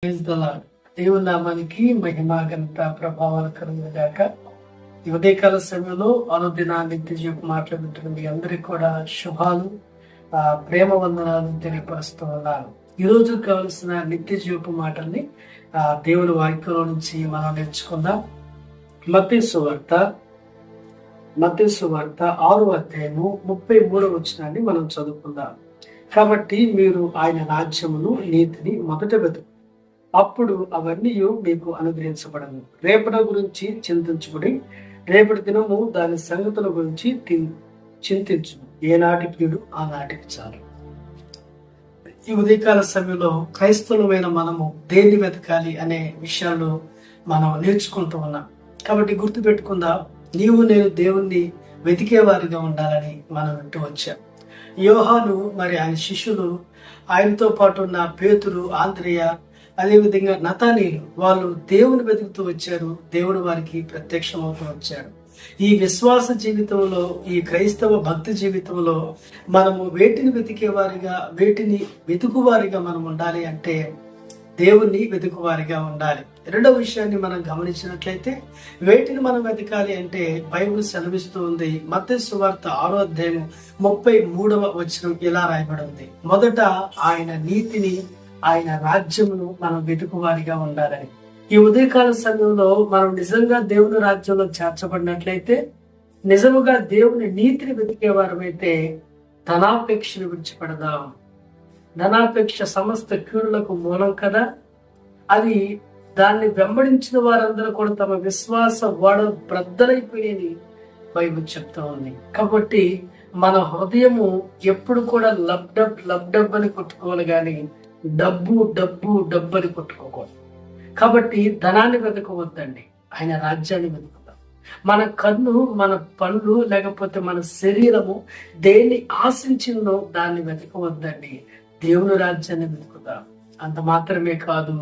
Praise the lord. దేవుని నామానికి మహిమ ఘనత ప్రభావాలు కలుగుగాక. ఈ ఉదయకాల సమయంలో అనుదిన నిత్య జీవిత మాట్లాడుతున్న మీ అందరికి కూడా శుభాలు, ప్రేమ వందనాలు తెలియపరుస్తూ ఉన్నాను. ఈ రోజు కావలసిన నిత్య జీవిత మాటల్ని దేవుని వాక్యంలో నుంచి మనం నేర్చుకుందాం. మత్తయి సువార్త 6వ అధ్యాయము 33వ వచనాన్ని మనం చదువుకుందాం. కాబట్టి మీరు ఆయన రాజ్యమును నీతిని మొదట వెతుకు, అప్పుడు అవన్నీ మీకు అనుగ్రహించబడను. రేపటి గురించి చింతించబడి రేపటి దినము దాని సంగతుల గురించి చింతించు. ఏనాటి కీడు ఆనాటికి చాలు. ఈ ఉదయకాల సమయంలో క్రైస్తవులమైన మనము దేన్ని వెతకాలి అనే విషయాల్లో మనం నేర్చుకుంటూ ఉన్నాం. కాబట్టి గుర్తుపెట్టుకుందాం, నీవు నేను దేవుణ్ణి వెతికేవారిగా ఉండాలని మనం వింటూ వచ్చాం. యోహాను మరి ఆయన శిష్యులు, ఆయనతో పాటు ఉన్న పేతురు, ఆంద్రేయ, అదేవిధంగా నతానీయులు, వాళ్ళు దేవుని వెతుకుతూ వచ్చారు. దేవుడు వారికి ప్రత్యక్షమవుతూ వచ్చాడు. ఈ విశ్వాస జీవితంలో, ఈ క్రైస్తవ భక్తి జీవితంలో మనము వేటిని వెతికేవారిగా, వేటిని వెతుకువారిగా మనం ఉండాలి అంటే దేవుణ్ణి వెతుకువారిగా ఉండాలి. రెండవ విషయాన్ని మనం గమనించినట్లయితే వేటిని మనం వెతకాలి అంటే బైబిల్ సెలవిస్తూ ఉంది. మత్తయి సువార్త 6వ అధ్యాయం 33వ వచనం ఇలా రాయబడి ఉంది. మొదట ఆయన నీతిని, ఆయన రాజ్యమును మనం వెతుకువారిగా ఉండాలని. ఈ ఉదయకాల సమయంలో మనం నిజంగా దేవుని రాజ్యంలో చేర్చబడినట్లయితే, నిజముగా దేవుని నీతిని వెతికేవారమైతే ధనాపేక్షను విడిచిపెడదాం. ధనాపేక్ష సమస్త కీడులకు మూలం కదా. అది దాన్ని వెంబడించిన వారందరూ కూడా తమ విశ్వాస వాడ బ్రద్దలైపోయేది బైబిల్ చెప్తా ఉంది. కాబట్టి మన హృదయము ఎప్పుడు కూడా లబ్డబ్ అని కొట్టుకోవాలి, కానీ డబ్బు అని కొట్టుకోకూడదు. కాబట్టి ధనాన్ని వెతకవద్దండి, ఆయన రాజ్యాన్ని వెతుకుతాం. మన కన్ను, మన పనులు, లేకపోతే మన శరీరము దేన్ని ఆశించిందో దాన్ని వెతకవద్దండి, దేవుని రాజ్యాన్ని వెతుకుతాం. అంత మాత్రమే కాదు,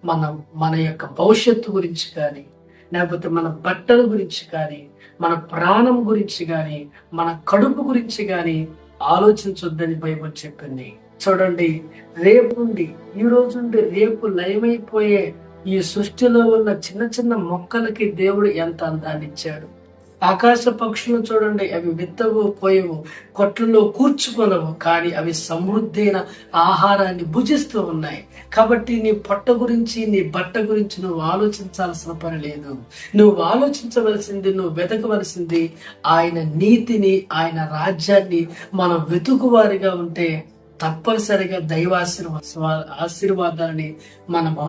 మనం మన యొక్క భవిష్యత్తు గురించి కానీ, లేకపోతే మన బట్టల గురించి కానీ, మన ప్రాణం గురించి కానీ, మన కడుపు గురించి కానీ ఆలోచించొద్దని బైబిల్ చెప్పింది. చూడండి, ఈ రోజు నుండి రేపు లయమైపోయే ఈ సృష్టిలో ఉన్న చిన్న చిన్న మొక్కలకి దేవుడు ఎంత అందాన్ని ఇచ్చాడు. ఆకాశ పక్షులను చూడండి, అవి విత్తవు, పోయవు, కొట్లలో కూర్చుకొనవు, కానీ అవి సమృద్ధైన ఆహారాన్ని భుజిస్తూ ఉన్నాయి. కాబట్టి నీ పొట్ట గురించి, నీ బట్ట గురించి నువ్వు ఆలోచించాల్సిన పని లేదు. నువ్వు ఆలోచించవలసింది, నువ్వు వెతకవలసింది ఆయన నీతిని, ఆయన రాజ్యాన్ని. మనం వెతుకువారిగా ఉంటే తప్పనిసరిగా దైవాశీర్వాదాలని మనం